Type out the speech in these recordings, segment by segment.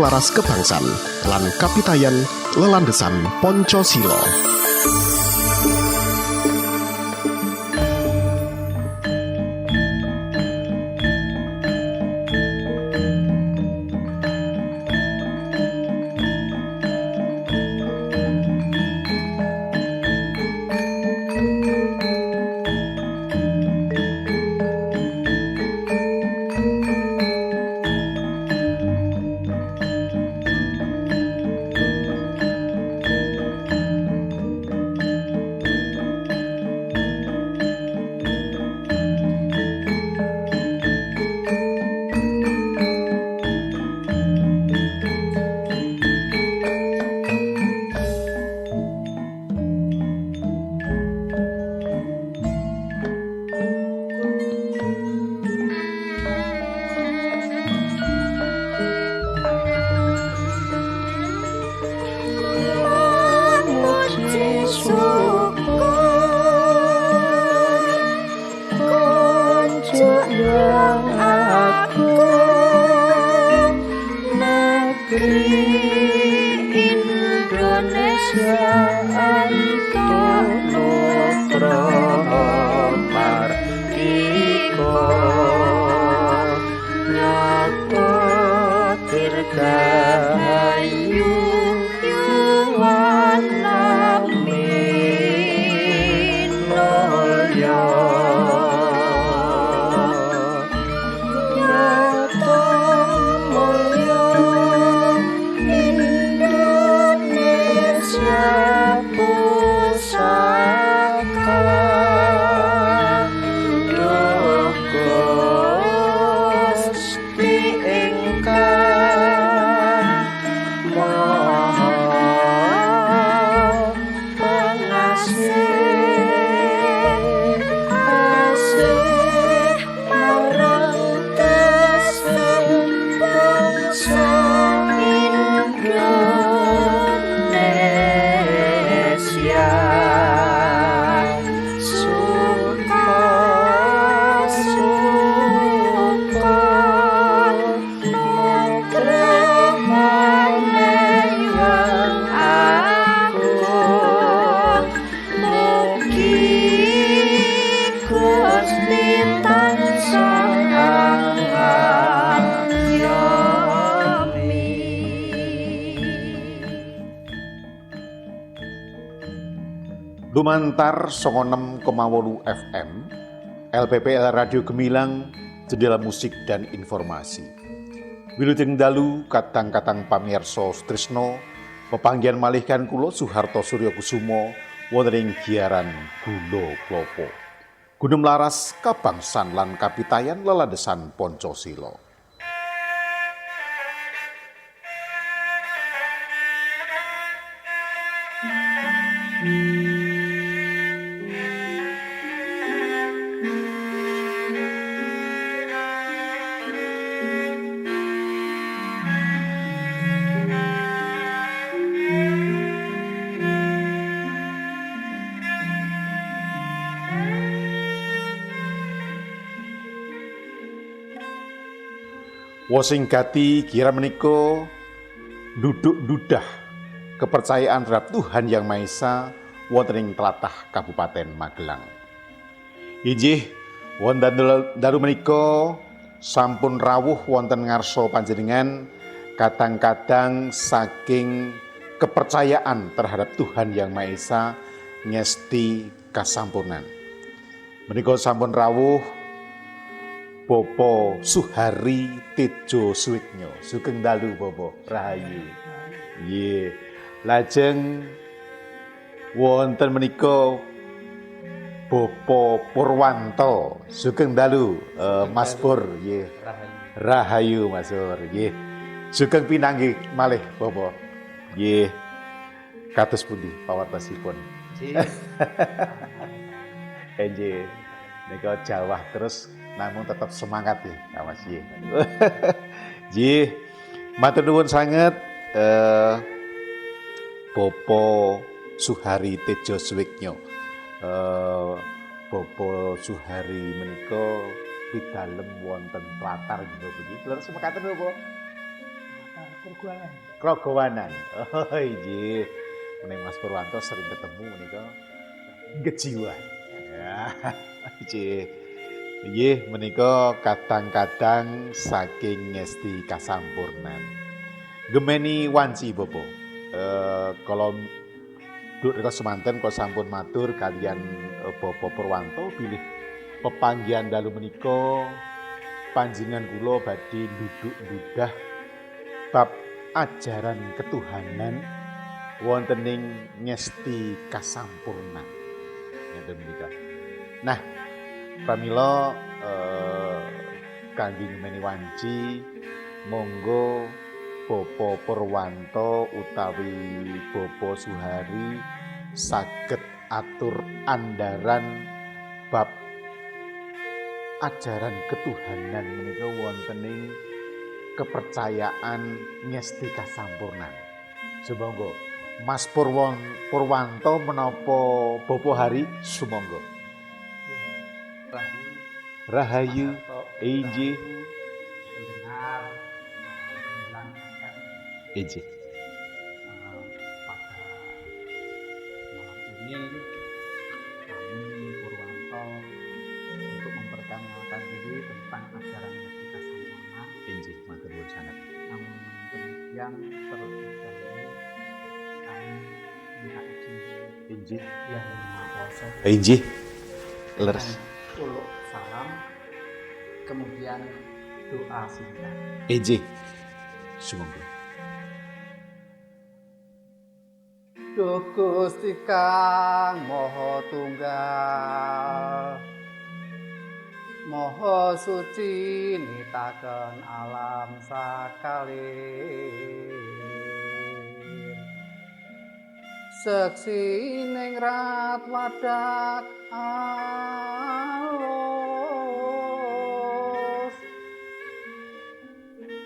laras kebangsan lan kapitayan lelandesan Pancasila. Lumantar 96,8 FM LPPL Radio Gemilang, jendela musik dan informasi. Wilujeng dalu kadang-kadang pamirsa Trisno, pepanggihan malihkan kula Soeharto Suryokusumo wonten ing giaran Gula Klapa. Gunung laras kabangsan lan kapitayan lelandesan Pancasila. Wasinggati kira menika duduk dudah kepercayaan terhadap Tuhan Yang Maha Esa wonten ing tlatah Kabupaten Magelang. Inggih wonten dalu menika sampun rawuh wonten ngarsa panjenengan kadang-kadang saking kepercayaan terhadap Tuhan Yang Maha Esa ngesti kasampunan. Menika sampun rawuh Bopo Suhari Tejo Suwiknya. Sugeng dalu Bopo Rahayu. Nggih. Lajeng wonten menika Bopo Purwanto. Sugeng dalu Mas Pur nggih. Rahayu Mas Pur nggih. Sugeng pinanggih malih Bopo. Nggih. Kados pundi pawartosipun? Nggih. Nika jawah terus namun tetap semangat ya Mas Ye. Nggih, matur nuwun sanget Bopo Suhari Tejo Suwiknya. Bopo Suhari menika pidalem wonten Tlatar nggih. Leres mekaten napa? Krogowanan. Oh inggih. Mening Mas Purwanto sering ketemu menika gejiwan. Ya, inggih. Inggih menika kadang-kadang saking ngesti kasampurnan. Gemeni wanci Bopo. Kalau Duk rika semanten kok sampun matur kalian Bapak Purwanto bilih pepanggihan dalu menika panjenengan kula badhe nduduk-ndudah bab ajaran ketuhanan wontening ngesti kasampurnan. Ngeten menika. Nah, pramila kangge ngemeni wanci monggo Bapak Purwanto utawi Bapak Suhari saged atur andaran bab ajaran ketuhanan menika wontening kepercayaan ngesti kasampurnan. Sumangga Mas Purwanto menapa Bapak Hari sumangga. Rahayu inggih. Inggih. Pada malam ini kami Purwanto untuk memperkenalkan diri tentang ajaran ngesti kasampurnan. Inggih, matur nuwun sanget. Namun demikian terlebih dahulu kami minta izin Inggih. yang Maha Kuasa Inggih. Leres. uluk salam, kemudian doa singkat. Inggih. Sumangga. Duh Gusti Kang Maha Tunggal, Maha suci nitaken alam sakali. Seksi ning rat wadak alus,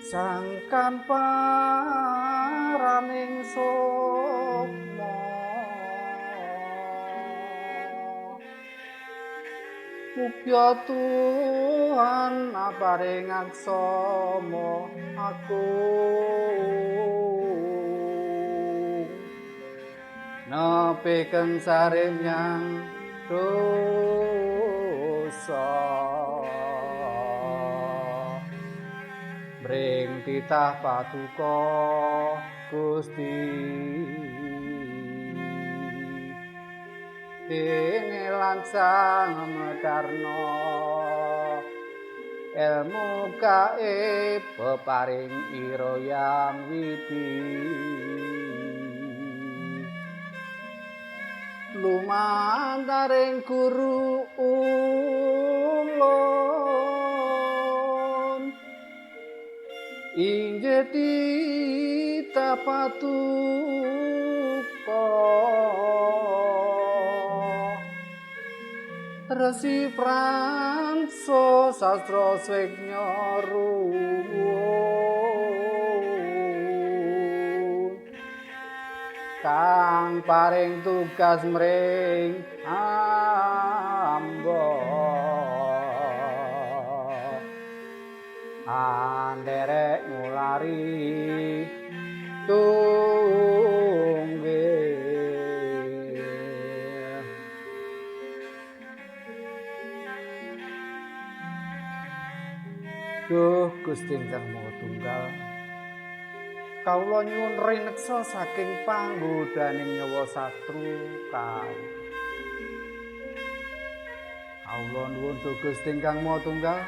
sangkan paraning sukma. Mugia Tuhan aparing aksama aku nepikeun sarenyang dosa. Bring titah paduka Gusti, dene lancang medarno ilmu gaib peparing ira yang widi. Lumantaring guru ulun inggih titah paduka Resi Pranso sastra swegnya ruwun kang paring tugas mring amba anderek ngulari tunggil. Duh Gusti Kang Maha Tunggal, kawula nyuwun rineksa saking panggodaning nyawa satru kawula. Kawula nuwun duh Gusti Kang Maha Tunggal,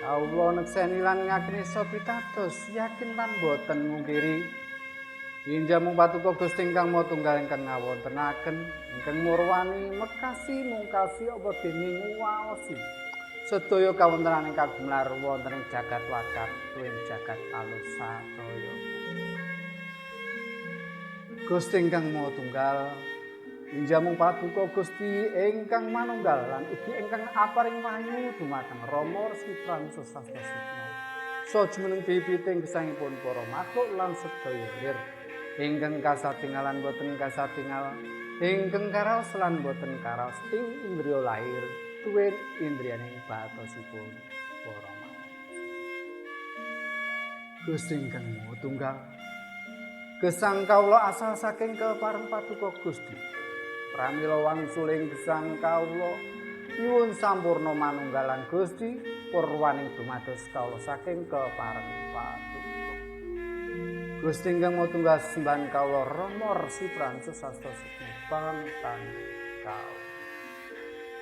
kawula nekseni lan ngaknisa pitados yakin lan boten mungkiri injamung patuko Gusti Kang Maha Tunggal ingkang ngawontenaken ingkang murwani mekasi mungkasi apa dening waosi sedaya kawontenan ingkang gumlar wonten ing jagat wadak tuwin jagat alus sadaya. Gusti Kang Maha Tunggal injamung paduka Gusti ingkang manunggal lan ugi ingkang aparing wahyu dumateng Rama Resi Pranso Sastra Sukma. Sajumeneng pipiting gesangipun para makhluk lan sedaya lir ingkang kasatingalan boten kasatingal, ingkang karaos lan boten karaos ing indriya lahir tuwin indriyaning batosipun para makhluk. Gusti ingkang Maha Tunggal. Gesang kawula asal saking kepareng Paduka Gusti. Pramila wangsuling gesang kawula nyuwun sampurna manunggalan Gusti purwaning dumados kawula saking kepareng Paduka. Gusti ingkang Maha Tunggal sembahan kawula Rama Resi Pransus Sasta Sukma pantan kawula.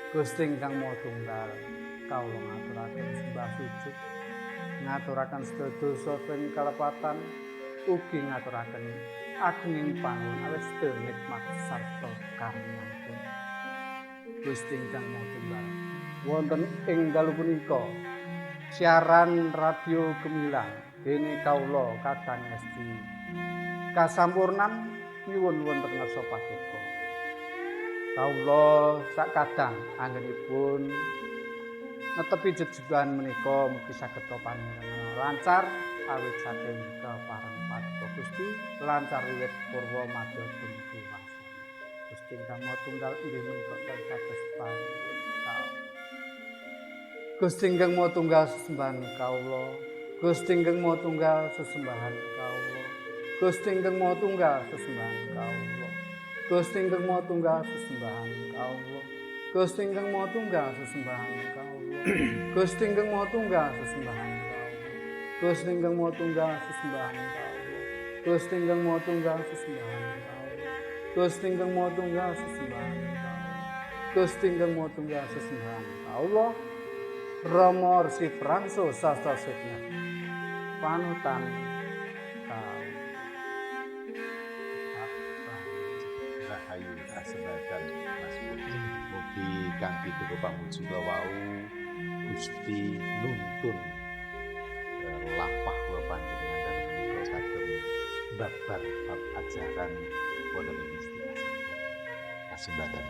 Gusti ingkang Maha Tunggal kawula ngaturaken sembah sujud, ngaturaken sedaya ing kalepatan, ugi ngaturaken agunging panguwun awis sedaya nikmat sarta karyanipun. Gusti ingkang Maha Tunggal, wonten ing dalu punika siaran radio gemilang dene kawula kadang ngesti kasampurnan nyuwun wonten ngarsa Paduka. Kawula sakadang anggenipun netepi jejugan menika mugi saged panjenengan lancar awit saking kepareng Paduka Gusti lancar wiwit purwa madya dumugi wasana. Gusti ingkang Maha Tunggal inggih menika kados panuwun kawula. Gusti ingkang Maha Tunggal sesembahan kawula. Gusti ingkang Maha Tunggal sesembahan kawula. Gusti ingkang Maha Tunggal sesembahan kawula. Gusti ingkang Maha Tunggal sesembahan kawula. Gusti ingkang Maha Tunggal sesembahan kawula. Gusti ingkang Maha Tunggal sesembahan kawula. Gusti ingkang Maha Tunggal sesembahan kawula. Gusti ingkang Maha Tunggal sesembahan kawula. Gusti ingkang Maha Tunggal sesembahan kawula. Gusti ingkang Maha Tunggal sesembahan kawula. Rama Resi Pransus Sasta Sukma panutan kawula. Rahayu kasebadan Mas Budi. Mugi kanthi tuku pamuji wau Gusti nuntun lapah kula panjenengan dalem menika saged babar bab ajaran wonten ing istilah kasebadan.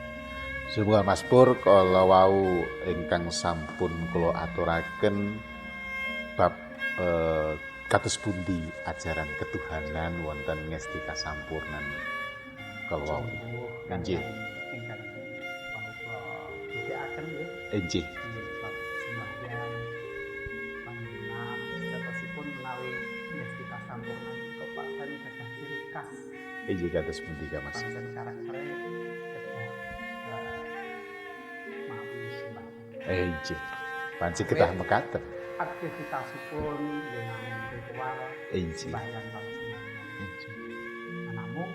Sumangga Mas Pur kala wau ingkang sampun kula aturaken bab kados pundi ajaran ketuhanan wonten ngesti kasampurnan kala wau. Nggih. Ingkang pamuka dugekaken nggih. Nggih. Bab sembahyang panjenengan datosipun menawi ngesti kasampurnan kepaten gadah ciri khas. Nggih kados pundi Kak Mas? Pancen karaktere mawi sembahyang. Nggih. Panci kedah mekaten. Aktivitasipun nggih namung ritual Nggih. sembahyang panjenengan. Namung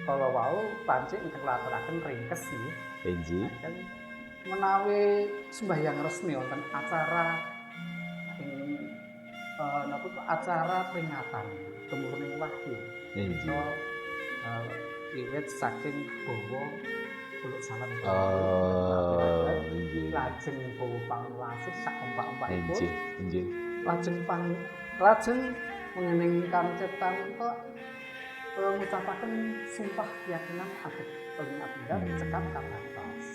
kala wau pancen ingkang laturaken ringkes nggih. Nggih. Dan menawi sembahyang resmi wonten acara ing napa acara peringatan tumurning wahyu. Nggih. Wiwit saking bawa kuluk salam. Nggih. Lajeng bawa pangulasih sak ompak-ompakipun. Nggih. Nggih. Lajeng mengening kancetan kok ngucapaken sumpah keyakinan ageng paling abidal cekap kabatos.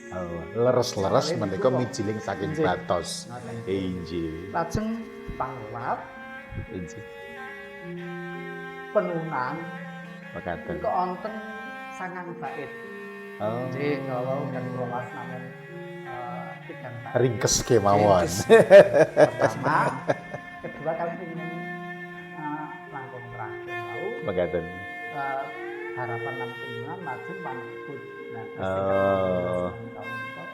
Leres-leres menika mijiling saking batos. Nggih. Lajeng pangruwat Nggih. penunan Mekaten. kok wonten 9 bait. Oh. Nggih, kalau kan kula mas namung 3 bait. Ringkes kemawon. Ringkes. Pertama, kedua kali ingin langkung terakhir lalu Mekaten. harapan lan kunjungan lajeng panebut. Nah, panebut.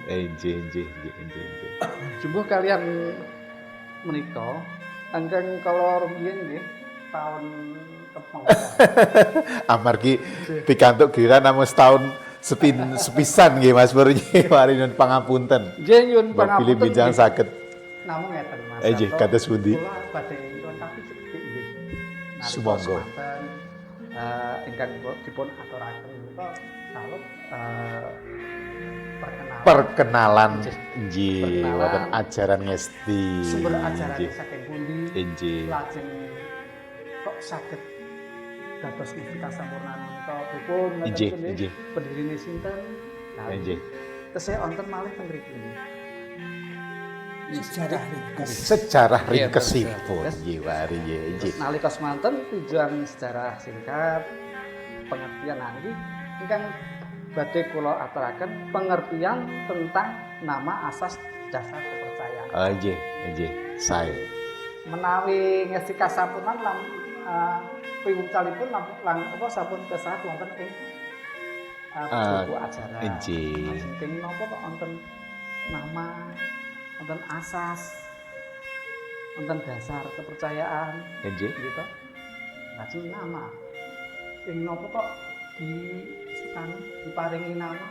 Nggih. Jumbuh kalian menika angkang kala rumiyin nggih tahun kepengker. Amargi pikantuk gira namung setahun sepisan nggih Mas Pur nggih warinun pangapunten. Nggih nyuwun Pilih pangapunten. bijang saged. Namung ngeten Mas. Nggih kados pundi? Kula badhe lengkapi sedhik nggih. Sumangga. Ingkang dipun aturaken menika salut Perkenalan nggih Perkenalan. wonten ajaran ngesti. Sumber ajaran Nggih. saking pundi? Nggih. Lajeng kok saged dados ngesti kasampurnan menika pripun? Nggih, nggih. Pendirine sinten? Nah, Nggih. tesih wonten malih teng mriki. Sejarah Iya, ringkesipun betul. nggih wari nggih. Nalika semanten tujuan sejarah singkat pengertian nanti ingkang badhe kula aturaken pengertian tentang nama asas dasar kepercayaan. Nggih. Sae. menawi ngesti kasapunan piwucalipun lang apa sampun kesah wonten ing buku ajaran. Injih. Saking napa kok wonten nama, wonten asas, wonten dasar kepercayaan. Injih. Gitu. Lajeng nama. Ing napa kok diparingi nama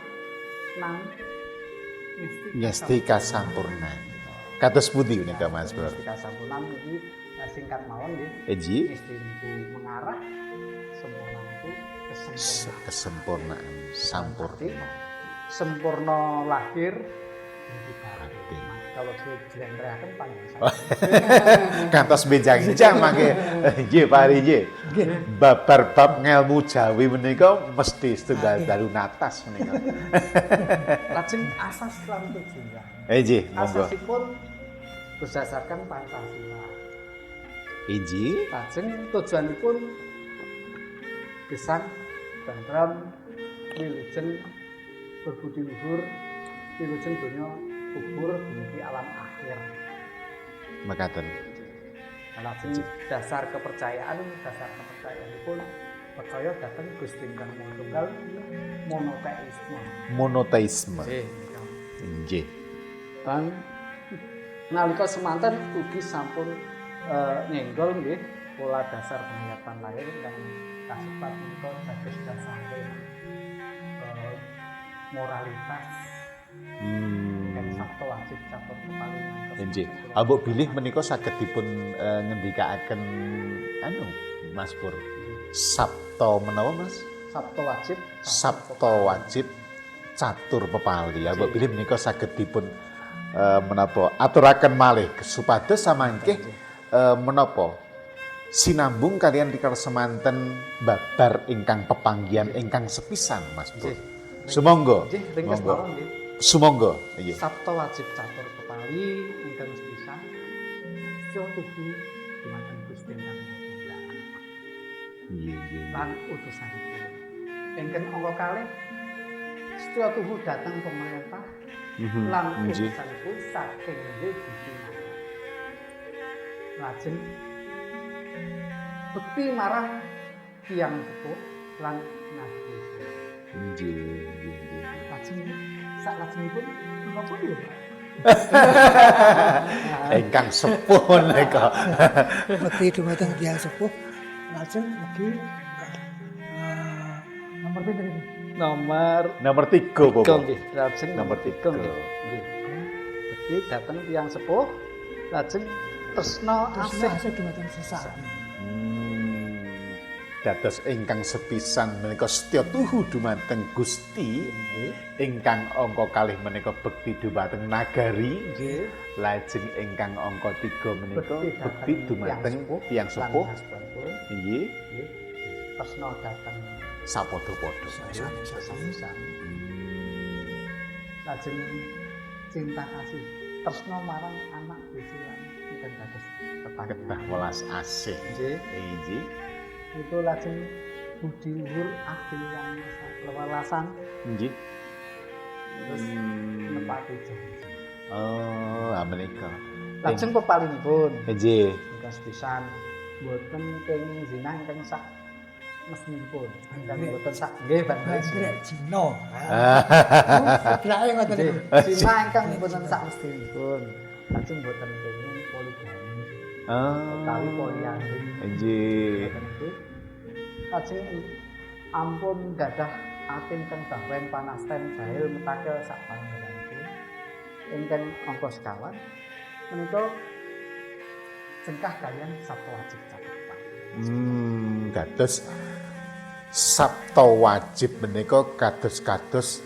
Ngesti kasampurnan. Kados pundi menika Mas Bro? Ngesti kasampurnan iki singkat mawon nggih. Injih. Ngesti niku mengarah sempurna itu Kesempurnaan sampurna. Sempurna lahir Batin. kalau dilendrehaken panjang Kantos benjang-benjang mangke. Nggih, Pak nggih. Babar bab ngelmu Jawi menika mesti setunggal dalu natas menika. lajeng asas lan tujuan. Nggih, monggo. Asasipun berdasarkan Pancasila. Injih. Lajeng tujuanipun gesang tentram wilujeng berbudi luhur wilujeng donya kubur dumugi alam akhir. Mekaten. Lajeng dasar kepercayaanipun percaya dhateng Gusti Kang Maha Tunggal monoteisme. Monoteisme. Nggih. Injih. Kan nalika semanten ugi sampun nyenggol nggih pola dasar penghayatan lahir ingkang kasebat menika dados dasar moralitas kan sabto wajib catur kepalingan. Injih. Mbok bilih menika saged dipun ngendikaaken Mas Pur. Sabto menawa Mas? Sabto wajib catur pepali. Mbok bilih menika saged dipun menapa aturaken malih supados samangke menapa sinambung kalian dikala semanten babar ingkang pepanggihan ingkang sepisan Mas Pur. Sumangga. Nggih, ringkes mawon nggih. Sumangga. Nggih. Sabto wajib catur kepali ingkang sepisan sedaya tubuh dumateng Gusti Kang Maha Tunggal. Nggih. Lan utusanipun. Ingkang angka kalih sedaya tubuh dhateng pemerintah lan utusanipun saking nggih Gusti. Lajeng bekti marang tiyang sepuh lan nabi. Nggih. Lajeng salajengipun menapa ya? Ingkang sepuh menika. Bekti dumateng tiyang sepuh lajeng ugi nomor pinten iki? Nomor 3 3 Bapak. nggih. Lajeng Nomor 3 nggih. Nggih. Bekti dhateng tiyang sepuh lajeng tresna asih Asih dumateng sesami. Dados ingkang sepisan menika setya tuhu dumateng Gusti ingkang angka kalih menika bekti dumateng nagari nggih. lajeng ingkang angka 3 menika Bekti bekti dumateng tiyang sepuh nggih nggih. Tresna dhateng sapadha-padha sami-sami. Lajeng cinta kasih tresna marang anak bojo lan ingkang dados tetangga. kedah welas asih Nggih. nggih Itu lajeng budi luhur adil lan lewelasan nggih terus nepati janji. oh menika Lajeng pepalinipun nggih ingkang sepisan boten kenging zina ingkang sak mestinipun. Ingkang boten sak nggih Bangrek Cina. Ah. Sedrake ngoten niku. zina ingkang boten sak mestinipun. Lajeng boten kenging poligami utawi poliandri. nggih Boten niku. Lajeng ampun gadah ati ingkang bahwen panasten jahil metakel sak panjenenganipun. Ingkang angka sekawan menika cengkah kalian sabto wajib cakepan. Kados sabto wajib menika kados-kados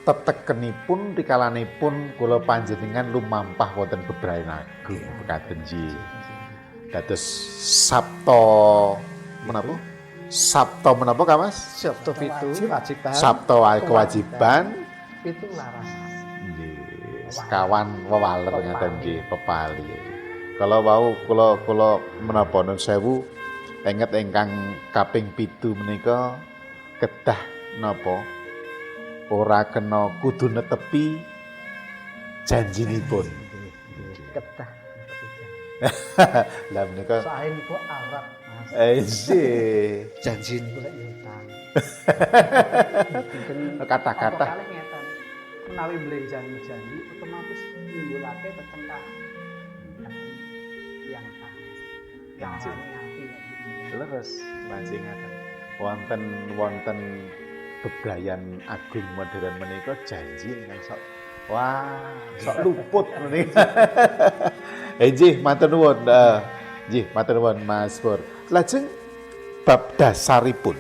tetekenipun rikalanipun kula panjenengan lumampah wonten bebrayan agung mekaten nggih. Dados sabto menapa? Sabto menapa Kak Mas? Sabto pitu wajiban. Sabto kewajiban. Pitu laras. Nggih. Sekawan wewaler ngaten nggih pepali. Kalau wau kula menapa nun sewu enget ingkang kaping 7 menika kedah napa ora kena kudu netepi janjinipun. Kedah. Lah menika Sae niku Arab, Mas. nggih. Janji niku lek utang. Kata-kata. Apa kalih ngeten. Menawi blenjani janji otomatis nimbulake petengkah. Yang tani. Yang ati. Leres panci ngaten. Wonten bebrayan agung modern menika janji ingkang sok luput menika. Nggih, matur nuwun. Nggih, matur nuwun Mas Pur. Lajeng bab dasaripun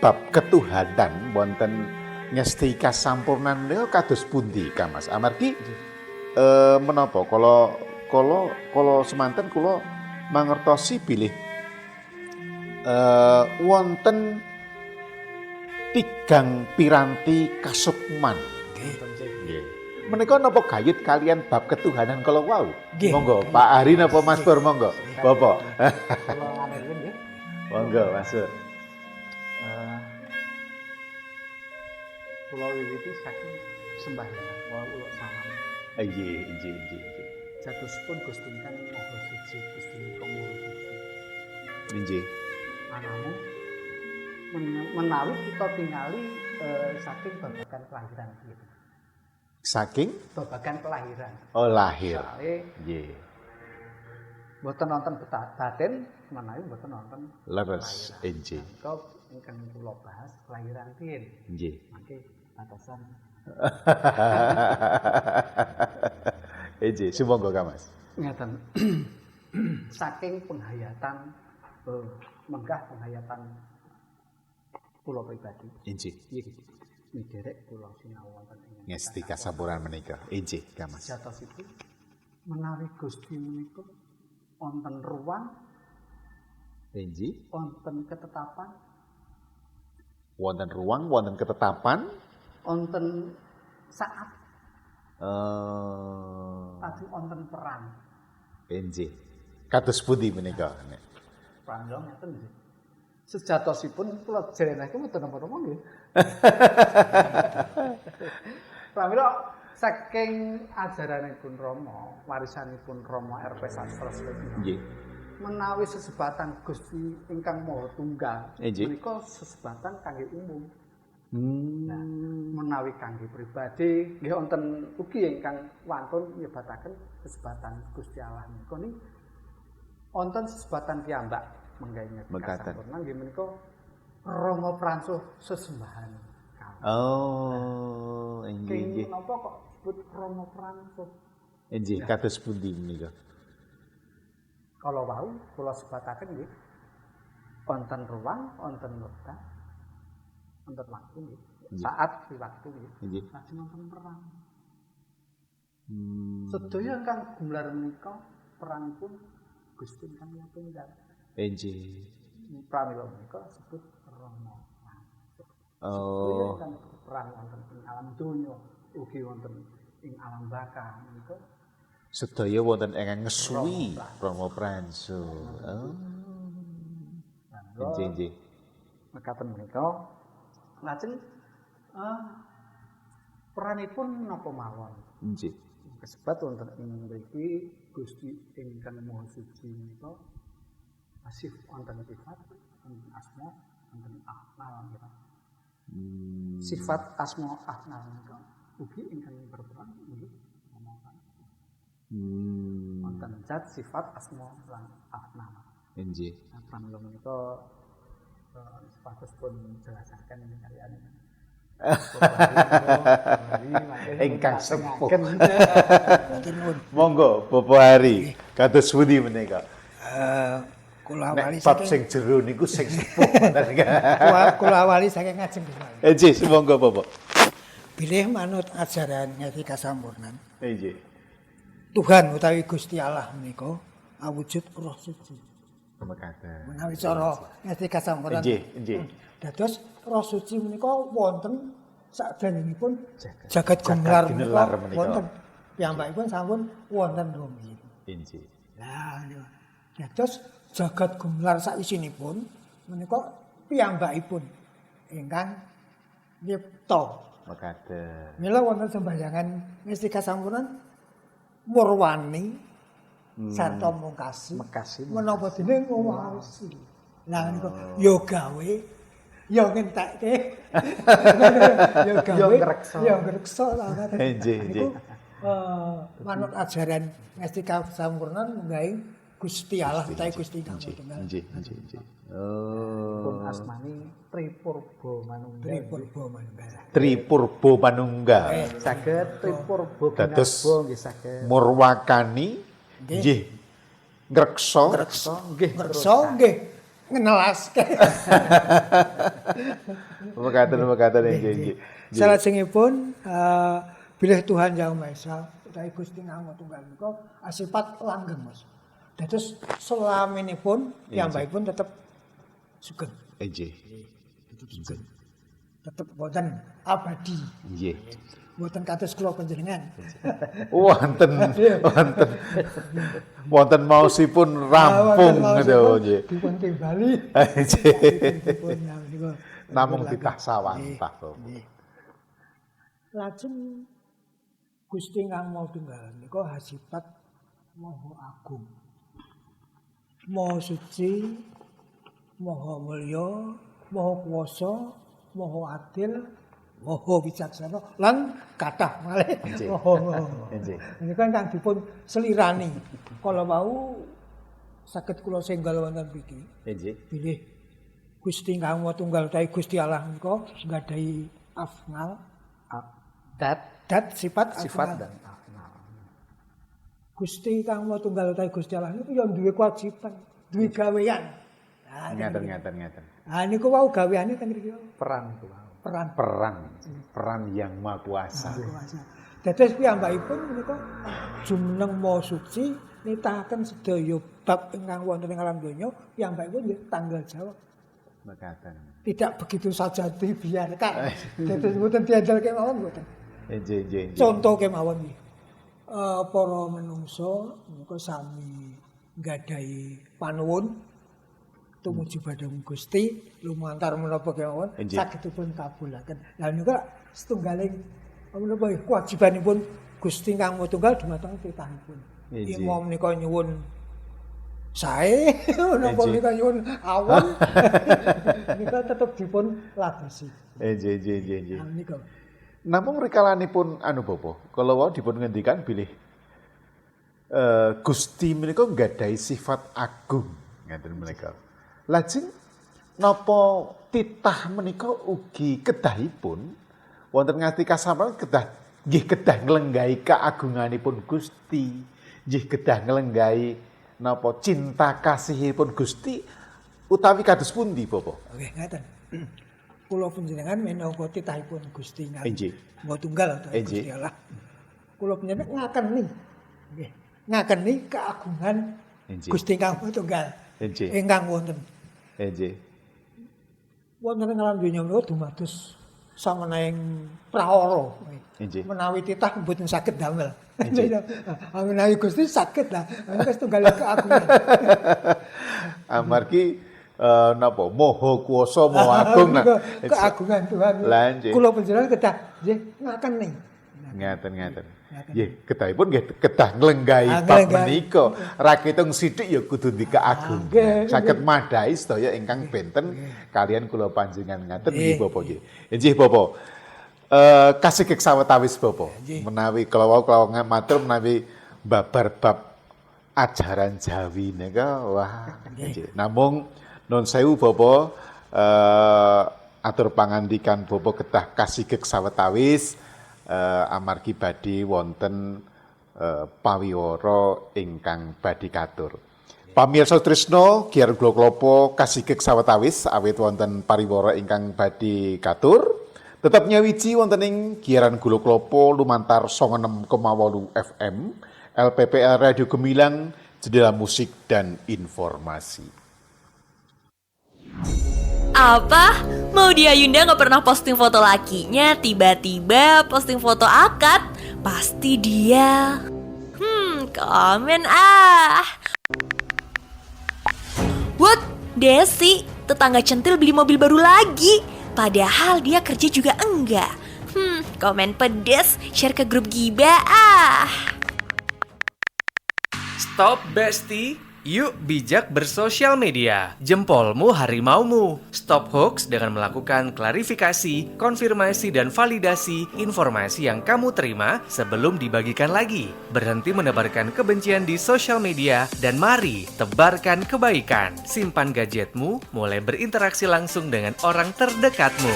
bab ketuhanan wonten ngesti kasampurnan menika kados pundi Kang Mas? Amargi menapa kala semanten kula mangertosi bilih wonten tigang piranti kasukman. Nggih. Menika napa gayut kalian bab ketuhanan kala wau? Nggih. Monggo Pak Ari napa Mas Pur monggo. Bapak. Kula nganerin nggih. Monggo Mas Pur. Kula wiwiti saking sembahyang kula salam. Nggih. Jatuspun Gusti ingkang Maha Suci, Gusti ingkang Maha Suci. Nggih. Anamu menawi kita tingali saking babagan kelahiran gitu. Saking Babagan kelahiran. lahir. Soale Nggih. mboten nonton batin menawi mboten nonton Leres. Nggih. Kau ingkang kula bahas kelahiran piye. Nggih. Mangke batasan Nggih, sumangga Kang Mas. ngeten. Saking penghayatan menggah penghayatan kula pribadi. Nggih. Nggih. Niderek kula sinau wonten ing Ngesti kasampurnan menika. Nggih, Kang Mas. jatosipun menawi Gusti menika wonten ruang, Nggih. wonten ketetapan, Wonten ruang, wonten ketetapan. wonten saat, Eh, lajeng wonten peran. nggih. Kados pundi menika? Pranjo ngeten nggih. Sejatosipun kula jerenake mboten napa-napa nggih. Pramila saking ajaranipun Rama, warisanipun Rama RP Sastra Swedia. Nggih. Menawi sesebatan Gusti ingkang Maha Tunggal, Nggih. menika sesebatan kangge umum. Nah, Hmm. menawi kangge pribadi, nggih wonten ugi ingkang wantun nyebataken sesebatan Gusti Allah menika niki wonten sesebatan piyambak menggawe Mekaten. kasampurnan nggih menika Rama Pransuh sesembahan kawula. Oh, nggih. Napa kok disebut Rama Pransuh? Nggih, kados pundi menika? Kalau wau kula sebataken nggih wonten ruang, wonten wekdal, wonten waktu nggih. Nggih. Saat di waktu nggih. Nggih. Lajeng wonten perang. Hmm. Sedaya ingkang gumelar menika perangipun Gusti ingkang Maha Tunggal. Nggih. Pramila menika disebut Rama Pransuh. Sedaya Oh, ingkang perang wonten ing alam donya, ugi wonten ing alam baka menika sedaya wonten ingkang ngesui Rama Pransuh. Oh. Nggih. mekaten menika lajeng peranipun napa mawon Nggih. kasebat wonten ing mriki Gusti ingkang Maha Suci menika asif wonten sifat wonten asma wonten afnal menika. Sifat asma afnal menika ugi ingkang berperan inggih wonten zat sifat asma lan afnal. Nggih. Nah, pramila menika sepatus pun jelasaken karyan. Ingkang sepuh. Matur nuwun. Monggo Bapak Hari, kados pundi menika? Kula Nek awali bab saking sing jero niku sing sepuh ngoten. kula awali saking ngajeng Gusti. Nggih, monggo Bapak. Bilih manut ajaran ngati kasampurnan. Nggih. Tuhan utawi Gusti Allah menika awujud roh suci. Mekaten. Menawi cara ngati kasampurnan. Nggih. Dados roh suci menika wonten sakdangunipun Jagat jagat gumelar gumelar menika menika. wonten. Piyambakipun sampun wonten rumiyin. Nggih. Lah ya. Dados jagat gumelar sawisinipun menika piyambakipun ingkang nyipta. Mekaten. Mila wonten sembahyangan ngesti kasampurnan murwani sarta mungkasi. Mekasi. Menapa dene ngawasi. Lah niku yo gawe yo ngentekke. Yo gawe Yo ngrekso. Yo ngrekso lah. Nggih, nggih. Manut ajaran Ngastika Sampurnan munggaing Gusti Allah utawi Gusti Kang Tunggal. Nggih, nggih, nggih. Pun asmani Tripurba Manunggal. Tripurba Manunggal. Tripurba Manunggal. Saged Tripurba Dados Ginarba nggih saged. Murwakani nggih ngrekso Ngrekso nggih. Ngrekso nggih ngenelaske. mekaten nggih nggih. Salajengipun bilih Tuhan Yang Maha Esa utawi Gusti Kang Tunggal menika asipat langgeng Mas. Dados selaminipun piyambakipun tetep sugeng. Nggih. Tetep sugeng. Tetep boten abadi. Nggih. Boten kados kula panjenengan. Wonten wonten maosipun rampung gitu nggih. Dipun timbali. Nggih. Dipun niku. Namung titah sawantah. Lajeng Gusti Kang Maha Tunggal menika hasipat Maha Agung. Maha suci, Maha mulya, Maha kuwasa, Maha adil, Maha wicaksana lan kathah malih. Maha. Nggih. Menika kang dipun selirani. Kala wau saged kula senggal wonten mriki. Nggih. Bilih Gusti Kang Maha Tunggal utawi Gusti Allah menika nggadahi afnal, dat sifat Dan afnal. Gusti Kang Maha Tunggal utawi Gusti Allah niku ya duwe kewajiban, duwe gawean. Nah, Ngaten. Ah niku wau gaweane teng mriki. Peran kuwi. Peran yang maha kuasa. Dados piyambakipun menika jumeneng Maha Suci nitahaken sedaya bab ingkang wonten ing alam donya piyambakipun nggih tanggal jawab. Mekaten. Tidak begitu saja dibiarkan. Dados mboten diandalke mawon mboten. Nggih. Contoh kemawon nggih. Para menungso menika sami nggadahi panuwun tumuju badhang Gusti lumantar menapa kemawon sagedipun kabulaken. Lah niku setunggaling menapa kewajibanipun Gusti Kang Maha Tunggal dumateng titahipun. Imam menika nyuwun sae menapa menika nyuwun awon nika tetep dipun ladosi. Nggih. Nika Namung rikalanipun Bapa, kala wau dipun ngendikan bilih Gusti menika nggadahi sifat agung ngaten menika. Lajeng napa titah menika ugi kedahipun wonten Ngastika Sampurnan kedah nglenggahi keagunganipun Gusti, nggih kedah nglenggahi napa cinta kasihipun Gusti utawi kados pundi Bapak? Nggih ngaten. Kula panjenengan minangka titahipun Gusti Kang Nggih. Maha Tunggal utawi Gusti Allah. Kula panjenengan ngakeni nggih, ngakeni keagungan Gusti Kang Maha Tunggal. Ingkang wonten. Nggih. Wonten ing alam donya menika dumados sameneing prahara. Nggih. Menawi titah mboten saged damel. Menawi Gusti saged lah. Menika setunggal keagungan. Amargi napa maha kuwasa maha agung keagungan Tuhan. Kula panjenengan kedah nggih ngakeni. Ngaten. Nggih, kedahipun nggih kedah nglenggahi bab menika. Ra ketung sithik ya kudu di keagungan. Saged madhahi sedaya ingkang benten kalian kula panjenengan ngaten nggih Bapak nggih. Nggih Bapak. Kasih sawetawis Bapak. Menawi kala wau matur menawi babar bab ajaran Jawi nika wah nggih. Namung nun sewu Bapak atur pangandikan Bapak kedah kasih sawetawis amargi badhe wonten pawiwara ingkang badhe katur. Pamirsa tresna giar kula klapa kasih sawetawis awit wonten pariwara ingkang badhe katur. Tetap nyawiji wonten ing giaran Gula Klapa lumantar 96,8 FM LPPL Radio Gemilang jendela musik dan informasi. Apa? Maudy Ayunda gak pernah posting foto lakinya, tiba-tiba posting foto akad? Pasti dia. Komen ah. What? Desi, tetangga centil beli mobil baru lagi. Padahal dia kerja juga enggak. Komen pedes, share ke grup Giba ah. Stop Besti, yuk bijak bersosial media. Jempolmu harimaumu. Stop hoax dengan melakukan klarifikasi, konfirmasi dan validasi informasi yang kamu terima sebelum dibagikan lagi. Berhenti menebarkan kebencian di sosial media dan mari tebarkan kebaikan. Simpan gadgetmu, mulai berinteraksi langsung dengan orang terdekatmu.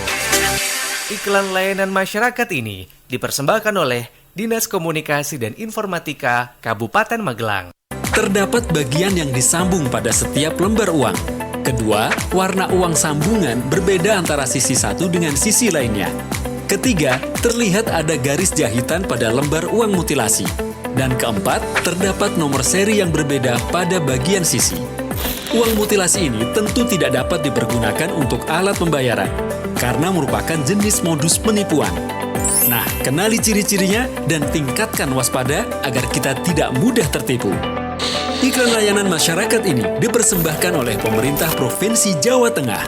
Iklan layanan masyarakat ini dipersembahkan oleh Dinas Komunikasi dan Informatika Kabupaten Magelang. Terdapat bagian yang disambung pada setiap lembar uang. Kedua, warna uang sambungan berbeda antara sisi satu dengan sisi lainnya. Ketiga, terlihat ada garis jahitan pada lembar uang mutilasi. Dan keempat, terdapat nomor seri yang berbeda pada bagian sisi. Uang mutilasi ini tentu tidak dapat dipergunakan untuk alat pembayaran, karena merupakan jenis modus penipuan. Nah, kenali ciri-cirinya dan tingkatkan waspada agar kita tidak mudah tertipu. Iklan layanan masyarakat ini dipersembahkan oleh pemerintah Provinsi Jawa Tengah.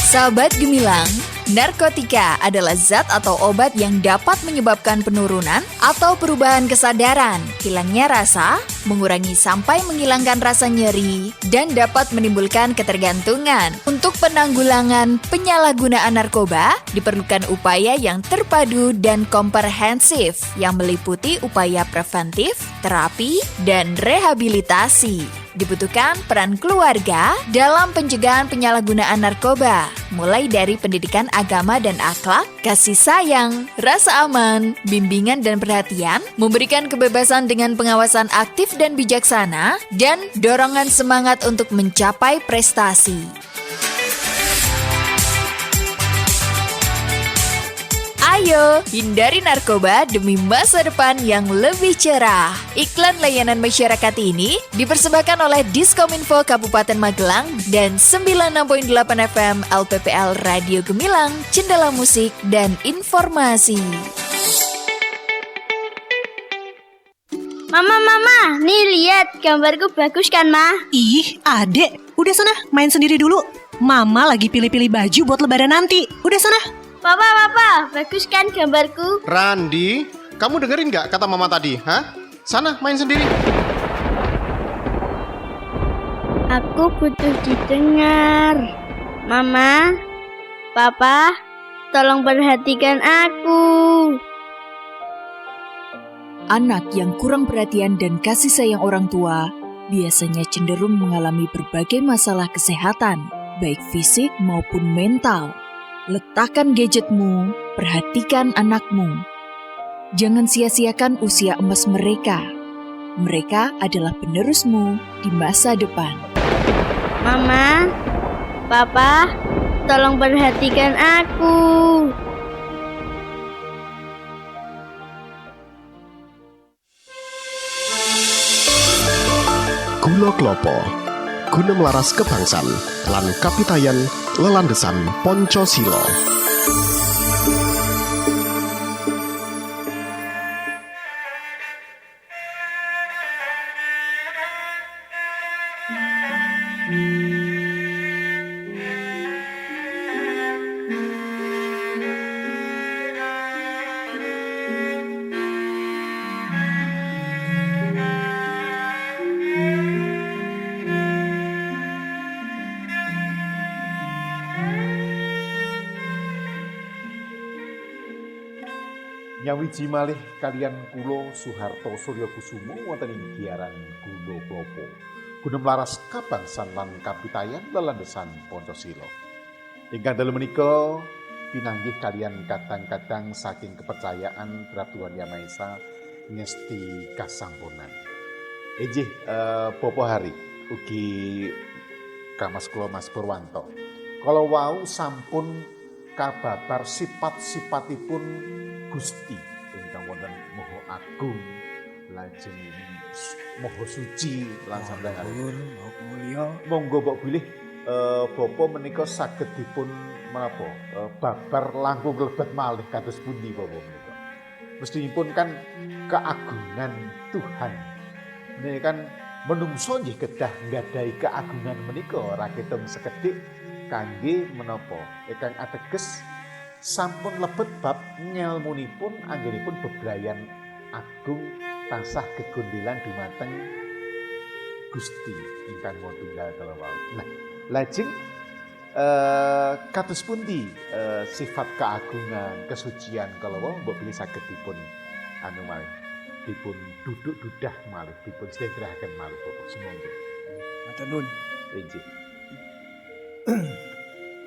Sahabat Gemilang, narkotika adalah zat atau obat yang dapat menyebabkan penurunan atau perubahan kesadaran, hilangnya rasa, mengurangi sampai menghilangkan rasa nyeri, dan dapat menimbulkan ketergantungan. Untuk penanggulangan penyalahgunaan narkoba, diperlukan upaya yang terpadu dan komprehensif yang meliputi upaya preventif, terapi, dan rehabilitasi. Dibutuhkan peran keluarga dalam pencegahan penyalahgunaan narkoba, mulai dari pendidikan agama dan akhlak, kasih sayang, rasa aman, bimbingan dan perhatian, memberikan kebebasan dengan pengawasan aktif dan bijaksana, dan dorongan semangat untuk mencapai prestasi. Ayo, hindari narkoba demi masa depan yang lebih cerah. Iklan layanan masyarakat ini dipersembahkan oleh Diskominfo Kabupaten Magelang dan 96.8 FM LPPL Radio Gemilang, Cendela Musik dan Informasi. Mama, nih lihat gambarku bagus kan, Ma? Ih, adek, udah sana main sendiri dulu. Mama lagi pilih-pilih baju buat lebaran nanti. Udah sana. Papa, bagus kan gambarku? Randi, kamu dengerin nggak kata mama tadi? Hah? Sana main sendiri. Aku butuh didengar. Mama, Papa, tolong perhatikan aku. Anak yang kurang perhatian dan kasih sayang orang tua biasanya cenderung mengalami berbagai masalah kesehatan, baik fisik maupun mental. Letakkan gadgetmu, perhatikan anakmu. Jangan sia-siakan usia emas mereka. Mereka adalah penerusmu di masa depan. Mama, Papa, tolong perhatikan aku. Gula Klopo, guna melaras kebangsan, lan kapitayan lelandesan Poncosilo. Nyawiji malih kalian kulo Soeharto Suryokusumo wonten ing giaran Gula Klopo. Guna melaras kabangsan lan kapitayan lelandesan Poncosilo. Ingkang dalem menika pinanggih kalian kadang-kadang saking kepercayaan terhadap Tuhan Yang Maha Esa ngesti kasampunan. Injih Popo Hari ugi Kamas kula Mas Purwanto. Kalau wau sampun kababar sifat-sifatipun Gusti ingkang wonten Maha Agung, lajeng Maha Suci lan sampeyan mulya. Monggo mbok bilih bapa menika saged dipun menapa babar langkung lebet malih kados pundi bapa menika. Mestipun kan keagungan Tuhan. Ini kan menungso nggih kedah nggadahi keagungan menika ora ketung sekedhik kangge menapa ingkang ateges sampun lebet bab ngèlmunipun anggenipun bebrayan agung tansah gegondelan dumateng Gusti ingkang Maha Tunggal kala wau. Nah, lajeng kados pundi sifat keagungan, kesucian kala wau mbok bilih saged dipun anu malih, dipun duduk dudah malih, dipun slendhrahaken malih Bapak semangga. Matur nuwun. Inggih.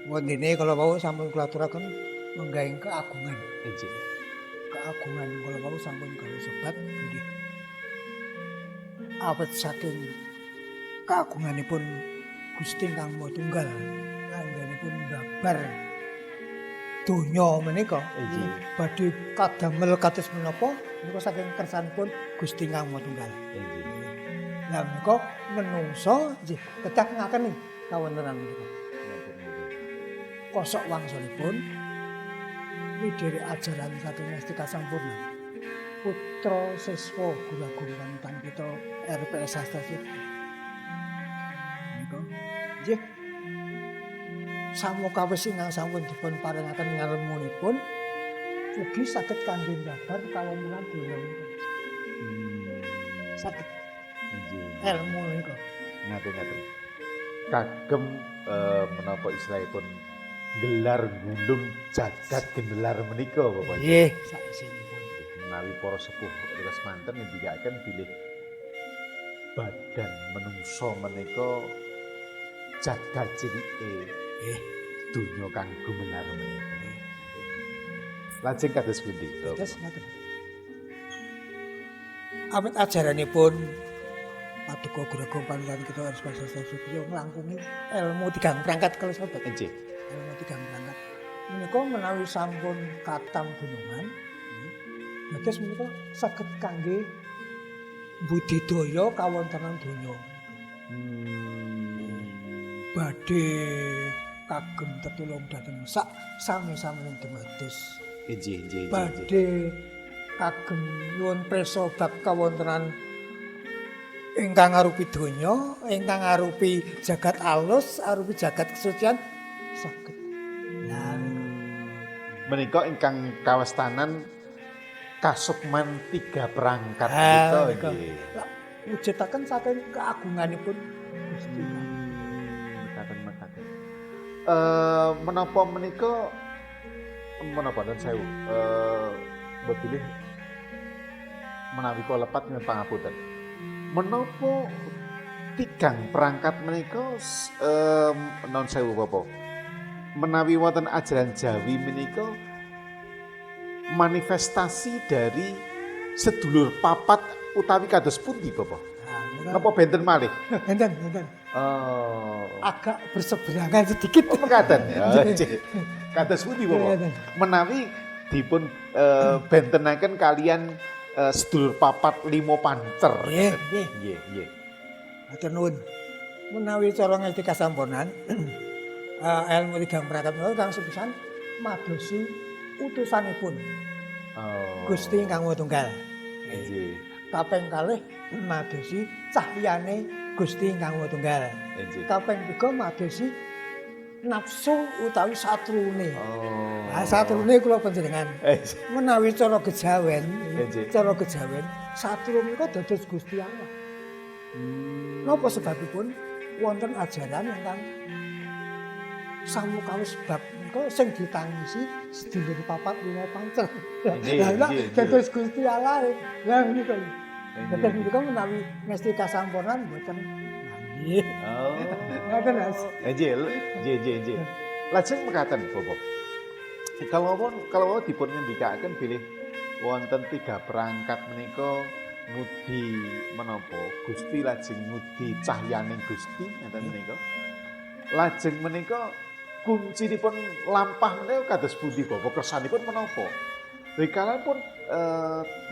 Wondene kala wau sampun kula aturaken menggaing keagungan. Inggih. Keagungan kala wau sampun kala sebat nggih. Awit saking keagunganipun Gusti Kang Maha Tunggal anggenipun babar donya menika badhe kadamel kados menapa menika saking kersanipun Gusti Kang Maha Tunggal. Lah menika menungso nggih kedah ngakeni kawontenan menika. Kosok wangsulipun midhiri ajaran saking Ngastika Sampurna. Putra siswa Guru Agung Panutan kita RPS Sastra Sipta. Menika nggih samukawis ingkang sampun dipun paringaken ngelmunipun ugi saged kangge mbabar kawontenan donya menika. Saged. Ilmu menika. Ngaten-ngaten. Kagem menapa istilahipun gelar gulung jagat gendelar menika Bapak. Nggih, saestenipun. Menawi para sepuh rikas manten ngendikaken bilih badan menungso menika jagat cilike donya kang gumelar menika. Lajeng kados pundi? Kados ngoten. Awit ajaranipun Paduka Guru Agung Panutan kita RPS Sastra Sipta nglangkungi ilmu tigang prangkat kalau sobat. Nggih. Ilmu tigang prangkat. Menika menawi sampun katam gunungan, dados menika saged kangge budidaya kawontenan donya. Badhe kagem tetulung dhateng sak sami-sami dumados. Nggih. Badhe kagem nyuwun prisa bab kawontenan ingkang arupi donya, ingkang arupi jagat alus, arupi jagat kesucian saged. Nah, menika ingkang kawastanan kasukman tiga perangkat menika nggih. Mujudaken saking keagunganipun Gusti. Mekaten. Menapa menika menapa dan sewu bepilih menawi kula lepat nyuwun pangapunten. Menapa tigang perangkat menika non sewu Bapak. Menawi wonten ajaran Jawi menika manifestasi dari sedulur papat utawi kados pundi Bapak? Napa benten malih? Benten. Oh. Agak berseberangan sedikit. Oh, mekaten. Kados pundi Bapak? Menawi dipun bentenaken kalian sedulur papat limo pancer. Nggih. Matur nuwun. Menawi cara Ngastika Sampurnan ilmu tigang perangkat menika kang sepisan madosi utusanipun. Gusti Kang Maha Tunggal. Nggih. Kaping kalih madosi cahyane Gusti Kang Maha Tunggal. Kaping 3 madosi nafsu utawi satrune. Nah, satrune kula panjenengan. Menawi cara kejawen, satru menika dados Gusti Allah. Napa sebabipun wonten ajaran ingkang samukawis bab menika sing ditangisi sedulur papat lima pancer. Lah dados Gusti Allah. Lah menika. Dados menika menawi Ngastika Sampurnan mboten nggih. Oh. Ngoten Mas. Nggih. Lajeng mekaten Bapak. Kalau dipun ngendikaken bilih wonten tiga perangkat menika ngudi menapa Gusti lajeng ngudi cahyaning Gusti ngeten menika. Lajeng menika kuncinipun lampah menika kados pundi Bapak kersanipun menapa? Rikala pun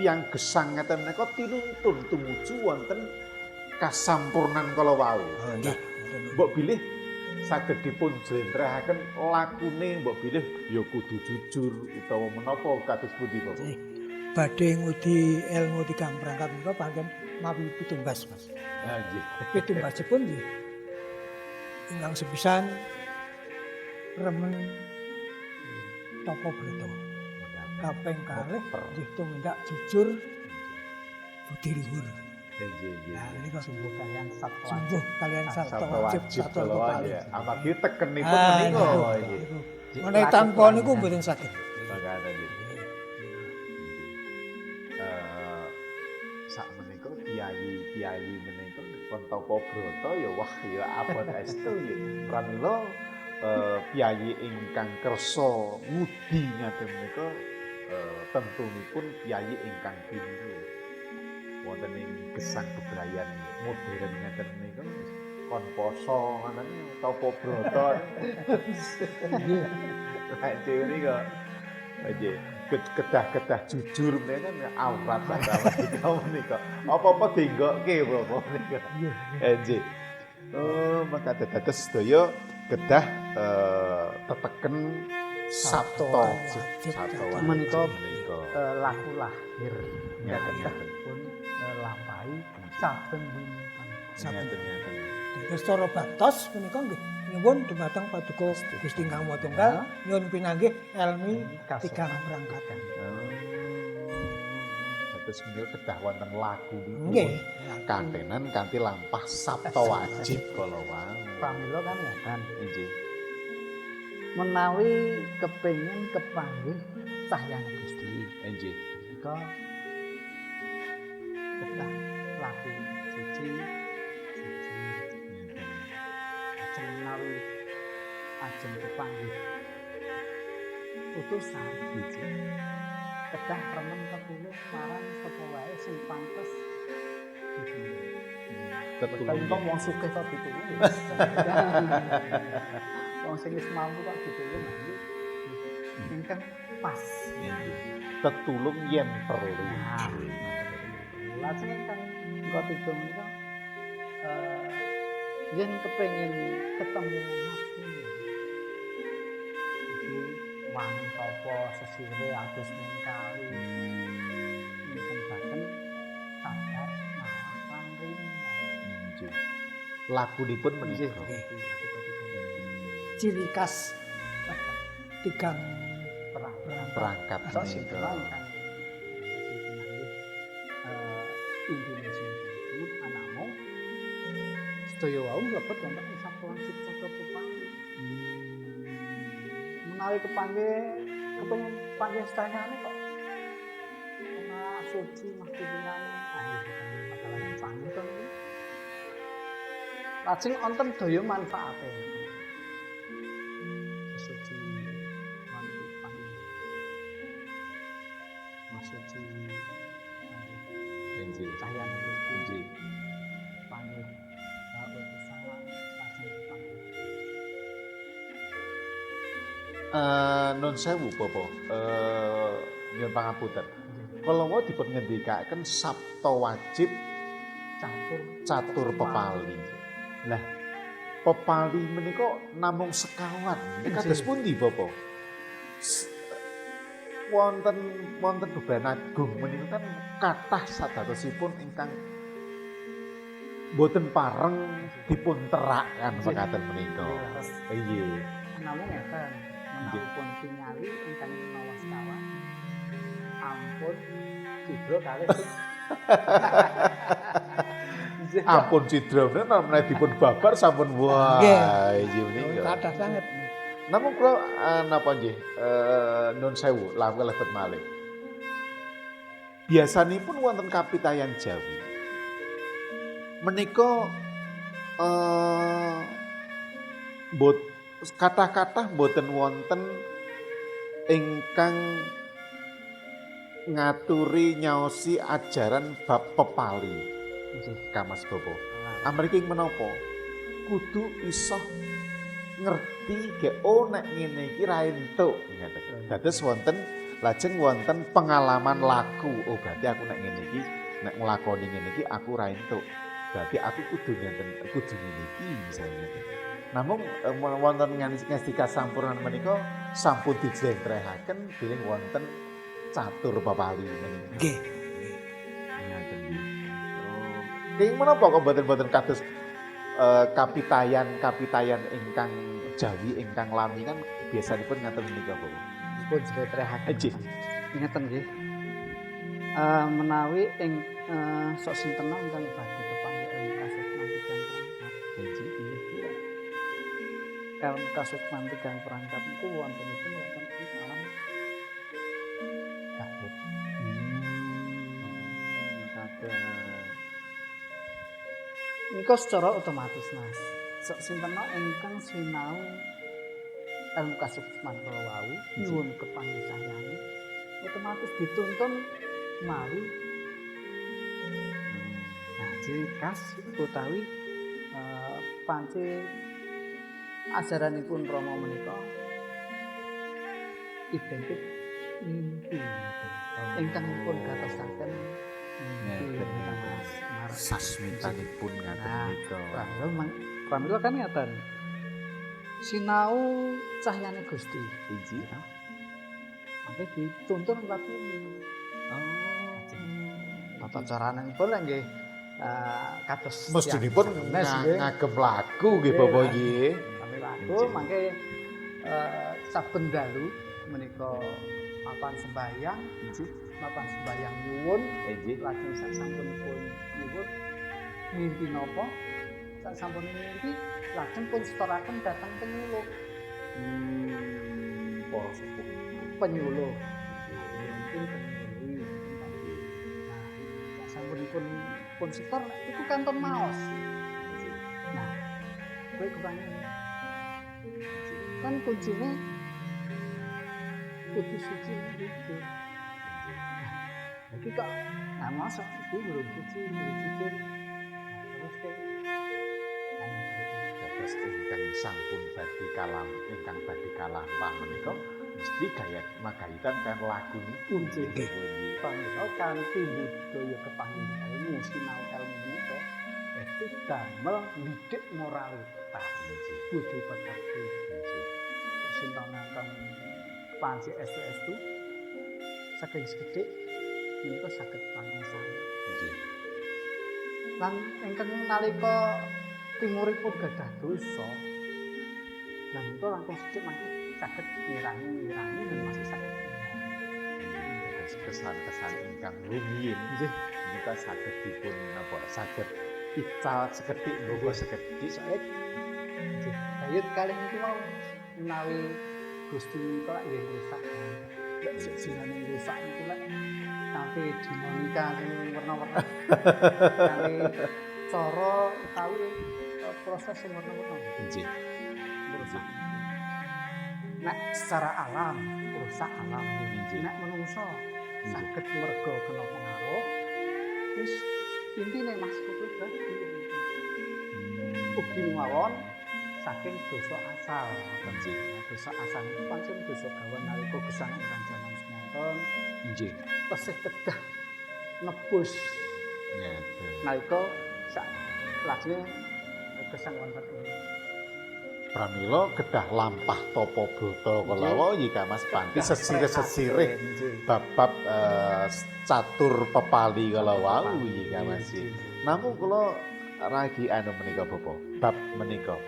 tiyang gesang ngeten menika tinuntun tumuju wonten kasampurnan kala wau. Nggih. Mbok bilih saged dipun jlentrehake lakune mbok bilih ya kudu jujur utawa menapa kados pundi Bapak? Badhe ngudi ilmu tigang perangkat menika pancen mawi pitumbas Mas. Ha nggih. Pitumbasipun nggih ingkang sepisan remen Tapa Brata. Kaping kalih nggih tumindak jujur budi luhur. Nah, niku Sumbuh kalian sabtu sungguh kalian sarta Sabto wajib wajib sarta kelawan kepali. ya. Amargi tekenipun Ah, menika niku. iki. Menawi tanpa niku mboten saged. Makaten iki. Sak menika kiai menika kon Tapa Brata ya wah ya abot estu nggih. Pramila kiai ingkang kersa ngudi ngaten menika tentunipun kiai ingkang pinter. Wonten ing gesang bebrayan modern ngaten menika kon poso ngoten Tapa Brata. Lah dhewe nika aja kedah-kedah jujur menika kan aurat menika. Apa-apa dinggokke Bapak menika. Nggih. Oh, maka dados sedaya kedah teteken sabto menika laku lahir kedah pun lampahi saben Saben Dados cara batos menika nggih nyuwun dumateng Paduka Gusti Kang Maha Tunggal nyuwun pinanggih elmi tigang berangkat. Dados menika kedah wonten lagu Nggih. kantenan kanthi lampah sabto wajib kala wau. pramila kan ngaten. Nggih. Menawi kepengin kepanggih cahyang Gusti. Nggih. Menika kedah laku suci. Ajeng menawi ajeng kepanggih utusan siji. Kedah remen kepilih marang sapa wae sing pantes dipilih. Betul wong sugih kok ditulung. Wong sing wis mampu kok ditulung iki. Ingkang pas. Tetulung yen perlu. Lajeng ingkang engko tiga menika yen kepengin ketemu nabi. Iki wani sapa sesire atus mingkali. Ingkang baten sadar malah lan rimo. Lakunipun menika. Ciri khas tigang Perangkat menika. menika. Indonesia itu anakmu sedaya wau mlebet wonten ing sabtu wajib sabtu kepanggih. Menawi kepengin panggih sedayane kok ana suci mesti dinani ayo bakalan panggih to niku. Lajeng wonten daya manfaate. Suci panggih. Suci cahyang Gusti panggih sahabat pesawat lajeng panggih. Nun sewu Bapak, nyuwun pangapunten. Kala wau dipun ngendikaken sabto wajib catur pepali. Lah pepali menika namung sekawan. Kados pundi Bapak? Wonten beban agung menika kan kathah sadhatosipun ingkang boten pareng dipun terakan mekaten menika. Iya. Namung ngeten, menapun tingali ingkang mawa sekawan ampun cidra kalih. Ampun cidra menawi dipun babar sampun wah iki menika. kathah sanget. Namun kula napa nggih nun sewu lawuh lebet malih. Biasanipun wonten kapitayan Jawi. Menika kathah-kathah boten wonten ingkang ngaturi nyaosi ajaran bab pepali. Kamas Bapak. Amargi menapa? Kudu iso ngerti ge nek ngene iki ra entuk ngaten. Dados lajeng wonten pengalaman laku. Oh berarti aku nek ngene iki nek nglakoni ngene iki aku ra entuk. Berarti aku kudu ngene iki misalnya. Namung wonten ngastika sampurnan menika sampun dijlentrehaken dening wonten catur pepali menika. Nggih. Ngaten iki. Oh, ing menapa kok boten kados kapitayan ingkang Jawi ingkang lami kan biasanipun ngaten menika, Bu. pun jletrehaken. Nggih. Ingeten nggih. Menawi ing sok sinten ingkang badhe kepanggih kasukman tigang perangkat. Nggih. Ilmu kasukman tigang perangkat niku wontenipun wonten ing alam gaib. Niku secara otomatis Mas. Sok sinten ingkang sinau ilmu kasukman kala wau nyuwun kepanggih cahyane otomatis dituntun mawi ciri khas utawi panci ajaranipun Rama menika identik mimpi ingkang pun gatosaken mimpi Mas Sasmitanipun ngaten menika. Pramila kan ngaten. Sinau cahyane Gusti. Inji. Mangke dituntun lati. Tata caranipun nggih kados Mestinipun ngagem lagu nggih Bapak nggih. Kami lagu mangke saben dalu menika papan sembahyang, papan sembahyang nyuwun, lajeng sasampunipun nyuwun mimpi napa? Sasampun mimpi lajeng pun setoraken dhateng penyuluh. Para sepuh penyuluh. Mungkin penyuluh. Nah, sasampunipun pun setor iku kanton maos. Nah, kowe kebangen. Kan kuncine kudu suci itu. Iki kok masa iki belum suci, terus terus ingkang sampun badhe kalam ingkang badhe kalampah menika mesti gaya magayutan kan lagu niku nggih. Pangga kanthi budaya kepanggih ilmu sinau ilmu menika itu damel didik moralitas budi pekerti. Sinten ingkang panci STS saking sekedhik menika saged pangasan. Nggih. Lan ingkang nalika timuripun gadah dosa. Lan menika langkung sithik mangke saged ngirangi dan masih saged kesan-kesan ingkang rumiyin nggih menika saged dipun napa saged ical seketik mboga seketik sae. Nggih. Dayut kalih niku wau menawi Gusti menika nggih rusak. Lek sejane rusak niku lek kanthi dinamika sing warna-warni. Kanthi cara utawi proses sing warna-warni. Nggih. Rusak. Nek secara alam, rusak alam. Nek menungso saged merga kena pengaruh. Wis intine Mas kuwi berarti. Ugi mawon saking dosa asal. Dosa asal itu pancen dosa gawan nalika gesang ingkang jaman semonten. Nggih. Tesih kedah nebus. Ngeten. Nalika sak lajenge gesang wonten ing pramila kedah lampah tapa brata kala wau nggih Mas Panti sesirih-sesirih bab catur pepali kala wau nggih Mas. Namung kula ragi anu menika Bapak bab menika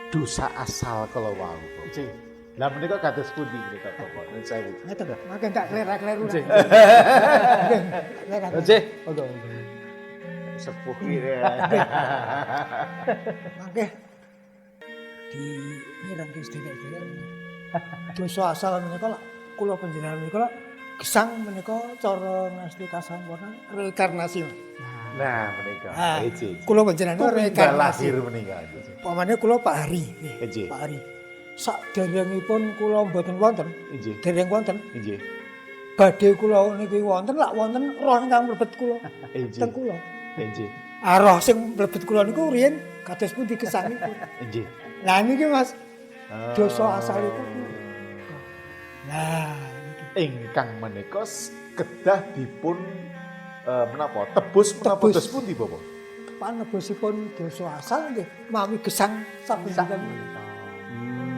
dosa asal kala wau. Nggih. Lah menika kados pundi menika Bapak? Nuwun sewu. Ngeten lho, mangke gak kleru-kleru. Nggih. Nggih. Monggo. Sepuh iki. Mangke di nirangke sedherek dosa asal menika kula panjenengan menika gesang menika cara ngesti kasampurnan reinkarnasi. Nah menika nggih. Kula panjenengan reinkarnasi lahir menika. Pamane kula Pak Hari nggih. Pak Hari. Sak derengipun kula mboten wonten. Nggih. Dereng wonten. Nggih. Badhe kula niki wonten lak wonten roh ingkang mlebet kula. Teng kula. Nggih. Roh sing mlebet kula niku riyen kados pundi gesangipun. Nggih. Lah niki Mas, dosa asalipun. Nah, ingkang menika kedah dipun menapa tebus menapa dos pundi Bapak? Panebusipun dosa asal nggih mawi gesang saben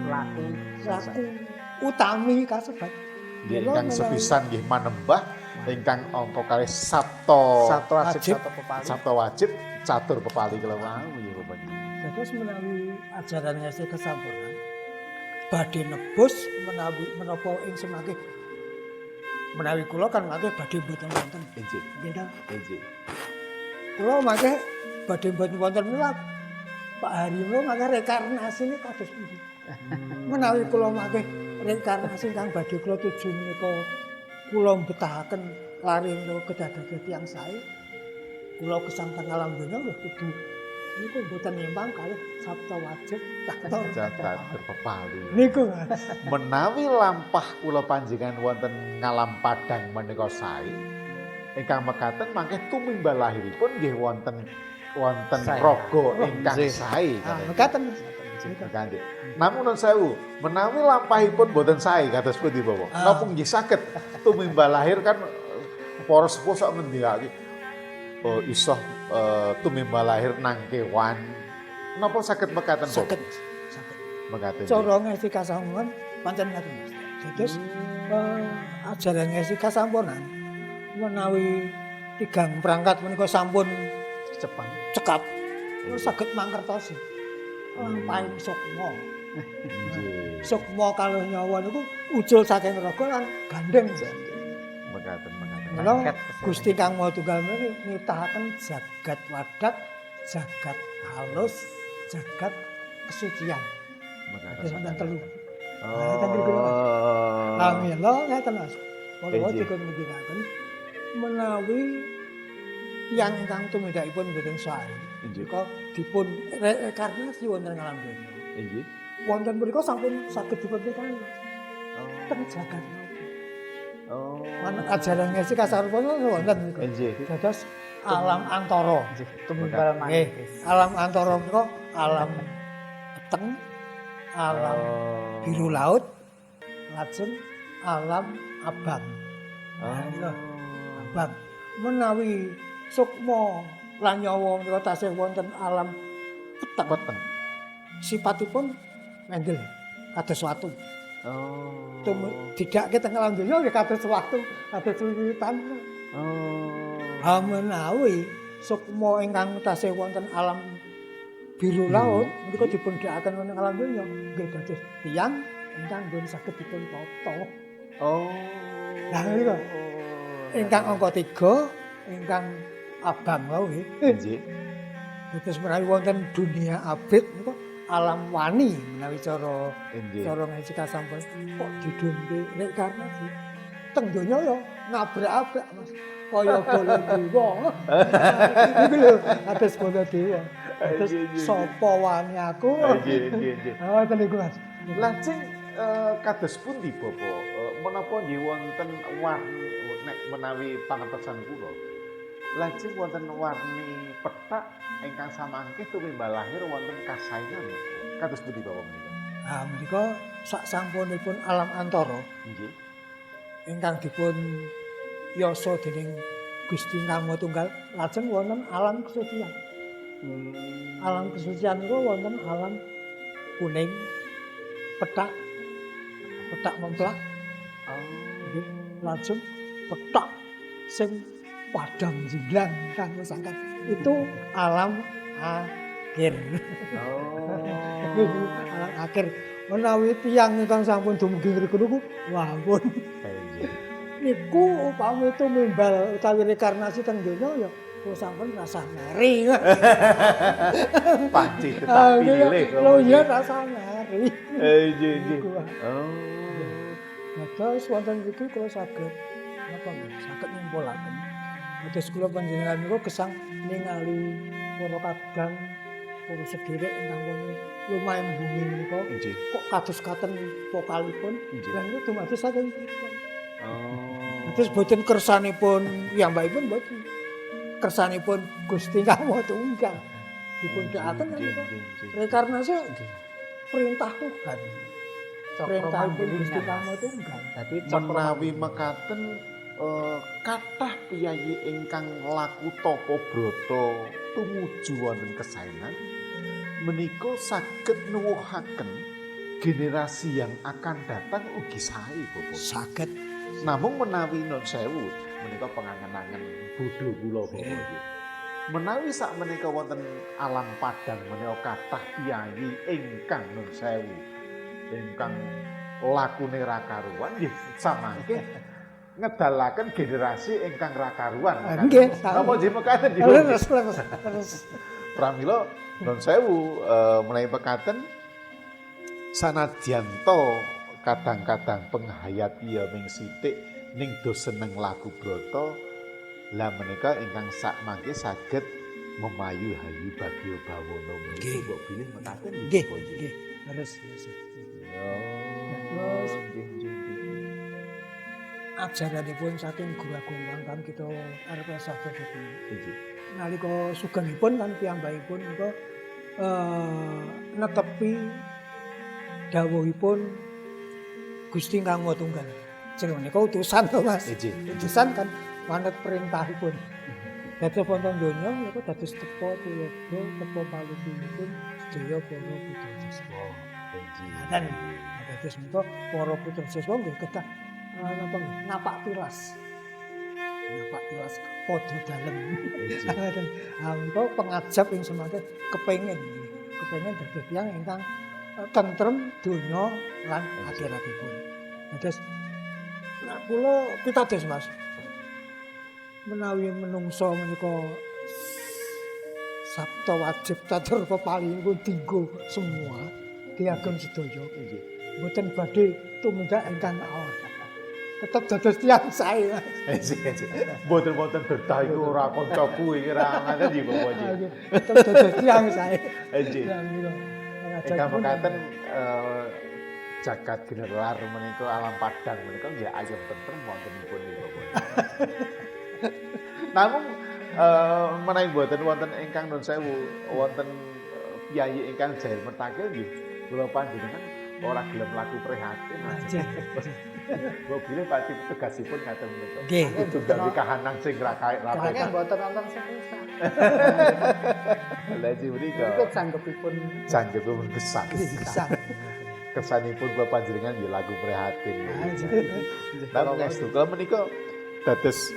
laku utami kasebat. Nggih ingkang sepisan nggih manembah ingkang angka kalih sabta wajib catur pepali kala wau nggih Bapak. Dados menawi ajaran ngesti kesampurnan badhe nebus menawi menapa ing semangke menawi kula kan mangke badhe mboten wonten. Injih. Nggih ta? Injih. Kula mangke badhe mboten wonten mila Pak Harimo mangke rekarnasine kados pundi. Menawi kula mangke reinkarnasi kang badhe kula tuju menika kula betahaken lari menika kedadosan tiyang sae. Kula kesangkan alam donya lho kudu niku mboten nimbang kalih sabta wajib Catat terpepali. niku Mas. Menawi lampah kula panjenengan wonten ngalam Padang menika sae, ingkang mekaten mangke tumimbalahipun nggih wonten raga ingkang sae. Mekaten. Kanthi. Namun nun sewu, menawi lampahipun boten sae kados pundi Bapak? Napa nggih saged tumimbal lahir kan para sepuh sak ngendikake iso tumimbal lahir nang kewan. Napa saged mekaten Bapak? Saged. Saged. Mekaten. Cara ngesi kasamuan pancen ngaten Mas. Dados ajaran ngesi kasampunan menawi tigang perangkat menika sampun cekap. Saged mangkertosi. Lampahing sukma. Sukma kalih nyawa niku ucul saking raga lan gandeng. Mekaten. Mula Gusti Kang Maha Tunggal menika nitahaken jagat wadak, jagat halus, jagat kesucian. Mekaten. Sampeyan telu. Oh. Lah mila ngeten Mas. Kula Injih. dikon ngendikaken menawi tiyang ingkang tumindakipun mboten sae. Injih. Menika dipun reinkarnasi wonten alam donya. Injih. Wonten mriku sampun saged dipun pikantuk. Teng jagat niki. Oh. Manut ajaran ngesi kasarupana wonten niku. Injih. Dados alam antara. Tumunggal Nggih, alam antara menika alam peteng, alam biru laut, lajeng alam abang. Abang. Menawi sukma lan nyawa menika tasih wonten alam peteng. Sipatipun mendel kados watu. Oh. Tidak kita alam donya nggih kados watu, kados wiwitan. Ha menawi sukma ingkang tasih wonten alam biru laut menika dipun dhakaken wonten alam donya nggih dados tiyang ingkang boten saged dipun tata. Oh. Lah niku. Ingkang angka 3 ingkang abang wau nggih. Injih. Dados menawi wonten dunia abid niku alam wani menawi cara Injih. ngeci kasampun kok didhunke reinkarnasi. Teng donya ya nabrak-abrak Mas. Kaya bola dewa. Niku lho atus bola dewa. Terus sapa wani aku? Injih. Oh, ten niku Mas. Lajeng kados pundi Bapak? Menapa nggih wonten warni nek menawi pangertosan kula. Lajeng wonten warni petak ingkang samangke tumimbal lahir wonten kasaingan. Kados pundi Bapak menika? Ah menika sak sampunipun alam antara Nggih. ingkang dipun yasa dening Gusti Kang Maha Tunggal lajeng wonten alam kesucian. Alam kesucian niku wonten alam kuning, petak memplak. Nggih, lajeng petak sing padang jinglang kan sangkan. Itu alam akhir. Alam akhir. Menawi tiyang ingkang sampun dumugi ngriku niku, wah ampun. Niku upami tumimbal utawi reinkarnasi teng donya ya kula sampun rasa ngeri. Panci tetap pilih. Lho ya rasa ngeri. Injih. Oh. Dados wonten iki kula saged napa nggih saged nyimpulaken. Dados kula panjenengan niku gesang ningali para kadang para sederek ingkang wonten lumayan bumi menika. Kok kados katen vokalipun lan niku dumados saking pripun. Terus boten kersanipun piyambakipun boten. Kersanipun Gusti Kang Maha Tunggal. Dipun dhakaken reinkarnasi perintah Tuhan. Perintahipun Gusti Kang Maha Tunggal. Dadi Menawi mekaten kathah piyayi ingkang laku tapa brata tumuju wonten kesaenan menika saged nuwuhaken generasi yang akan datang ugi sae Bapak. Saged. Namung menawi nun sewu menika pengangen-angen bodho kula Bapak. Menawi sak menika wonten alam padang menika kathah piyayi ingkang nun sewu ingkang lakune ra karuan nggih samangke ngedalaken generasi ingkang ra karuan. Nggih, napa nggih mekaten nggih. Terus. Pramila nun sewu menawi pekaten sanadyan to kadang-kadang penghayat iya ming sithik ning do seneng lagu brata lah menika ingkang sak mangke saged memayu-hayu bagya bawana menika mbok bilih mekaten Nggih, nggih. Terus. Terus Ajaranipun saking Guru Agung Wangkam kita arep sabda dadi. nggih. Nalika sugengipun kan piyambakipun menika netepi dawuhipun Gusti Kang Maha Tunggal. Jeneng menika utusan to Mas. Utusan kan manut perintahipun. Dados wonten donya menika dados tepa tulodo tepa palupipun sedaya para putra siswa. Dan dados menika para putra siswa nggih kedah napa napak tilas. Napak tilas padha dalem. Menika pengajap ing semangke kepengin dados tiyang ingkang tentrem donya lan akhiratipun. Dados kula pitados Mas. Menawi menungso menika sabta wajib catur pepalinipun dinggo semua diagem sedaya. Mboten badhe tumindak ingkang awon. Tetep dados tiyang sae. Mboten bertah iku ora kancaku iki ora ngaten nggih Bapak nggih. Tetep dados tiyang sae. Nggih. Ingkang mekaten jagat ginelar menika alam padang menika nggih ayem tentrem wontenipun nggih Bapak. Namung menawi mboten wonten ingkang nun sewu wonten piyayi ingkang jail mertakil nggih kula panjenengan ora gelem laku prihatin. Mbok bilih pati tegasipun ngaten menika. Nggih. Tunggal kahanan sing ra kae ra Karena mboten wonten sing rusak. Lha iki menika Iku janggepipun gesang. Kesanipun kula panjenengan nggih laku prihatin. Namung estu kula menika dados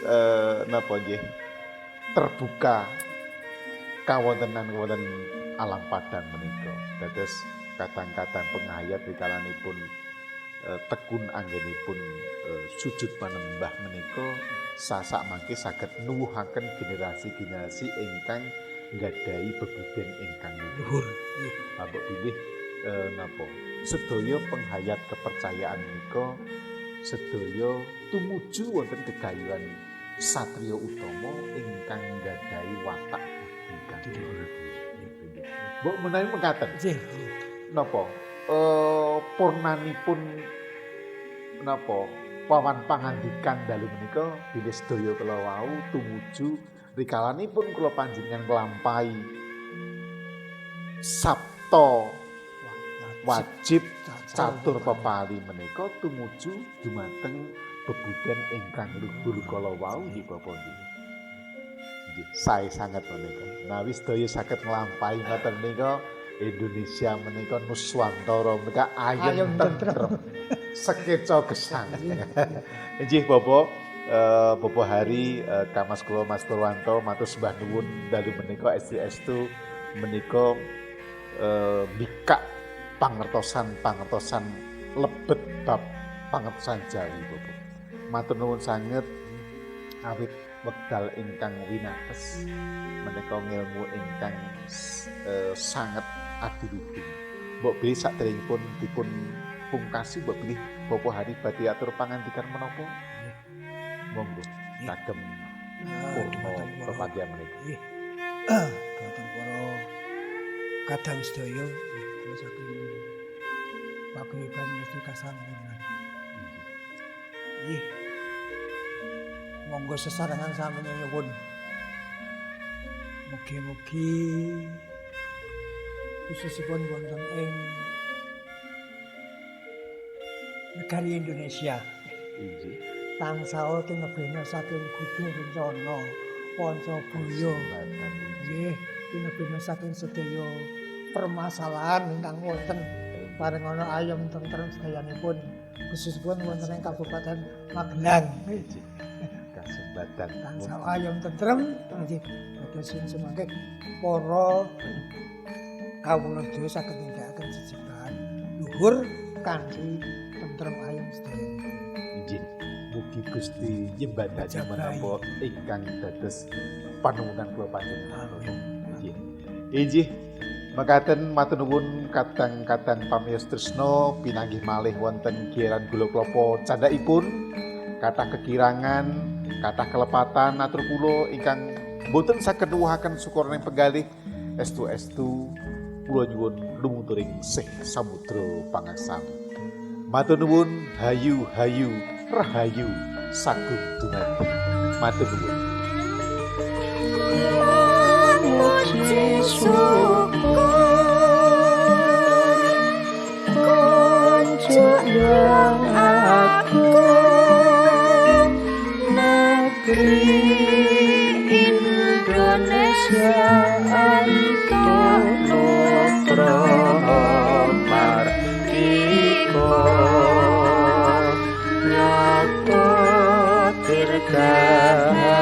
napa nggih terbuka kawontenan alam padang menika. Dados kadang-kadang penghayat rikalanipun tekun anggenipun sujud panembah menika sasak mangke saged nuwuhaken generasi-generasi ingkang nggadahi bebuden ingkang luhur. Mbok bilih napa sedaya penghayat kepercayaan menika sedaya tumuju wonten gegayuhan satriya utama ingkang nggadahi watak ingkang luhur. Mbok menawi mekaten. Napa purnanipun napa pawan pangandikan dalu menika bilih sedaya kula wau tumuju rikalanipun kula panjenengan nglampahi sabta wajib catur pepali menika tumuju dumateng bebuden ingkang luhur kala wau nggih Bapak nggih. Nggih sae sanget menika. Menawi sedaya saged nglampahi ngoten menika Indonesia menika nuswantara menika ayem tentrem sekeca gesang. Nggih Bapak Bapak Hari Kamas kula Mas Purwanto matur sembah nuwun dalu menika estu menika bikak pangertosan lebet bab pangertosan Jawi Bapak. Matur nuwun sanget awit wekdal ingkang winates menika ngilmu ingkang sanget adiluhung. Mbok bilih saderengipun dipun pungkasi mbok bilih Bapak Hari badhe atur pangandikan menapa? Monggo kagem purna pepanggihan menika. Nggih. Dhateng para kadang sedaya kula saking paguyuban mesti kasampurnan. Nggih. Monggo sesarengan sami nyuwun. Mugi-mugi khususipun wonten ing negari Indonesia. Inggih. Tansah tinebena saking Gudo Rencana Pancabaya. Nggih, tinebena saking sedaya permasalahan ingkang wonten bareng ana ayem tentrem sedayanipun khususipun wonten ing Kabupaten Magelang. Kasembatan Tansah ayem tentrem nggih. Dados semangke para kawula sedaya saged nindakaken jejeban luhur kanthi tentrem ayem sedaya. Injih, mugi Gusti nyembadani menapa ingkang dados panuwunan kula panjenengan. Injih, mekaten matur nuwun kadang-kadang pamiyos tresna pinanggih malih wonten giyaran gula klapa candhaipun, kathah kekirangan, kathah kelepatan atur kula ingkang boten saged nuwuhaken syukuring penggalih estu-estu kula nyuwun lumuturing sih samudra pangaksam. Matur nuwun, hayu rahayu sagung dumadi. Matur nuwun. Muji syukur kunjungan aku negeri Indonesia antunutra mardika nyata dirgahayu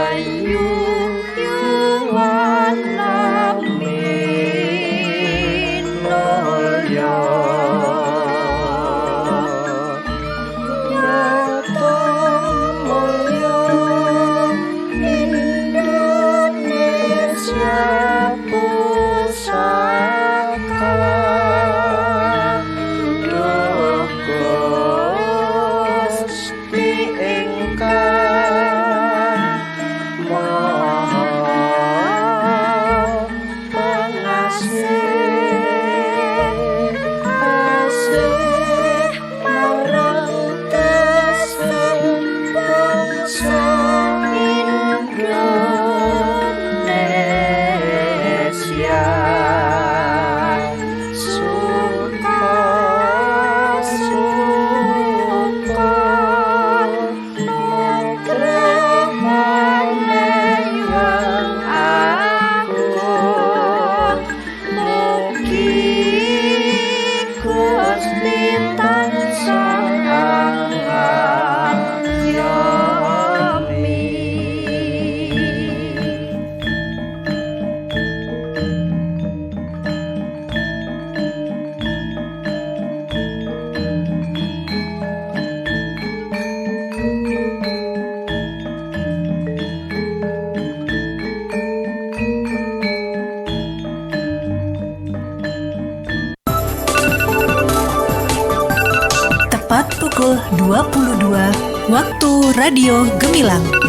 Tepat pukul 22 waktu Radio Gemilang.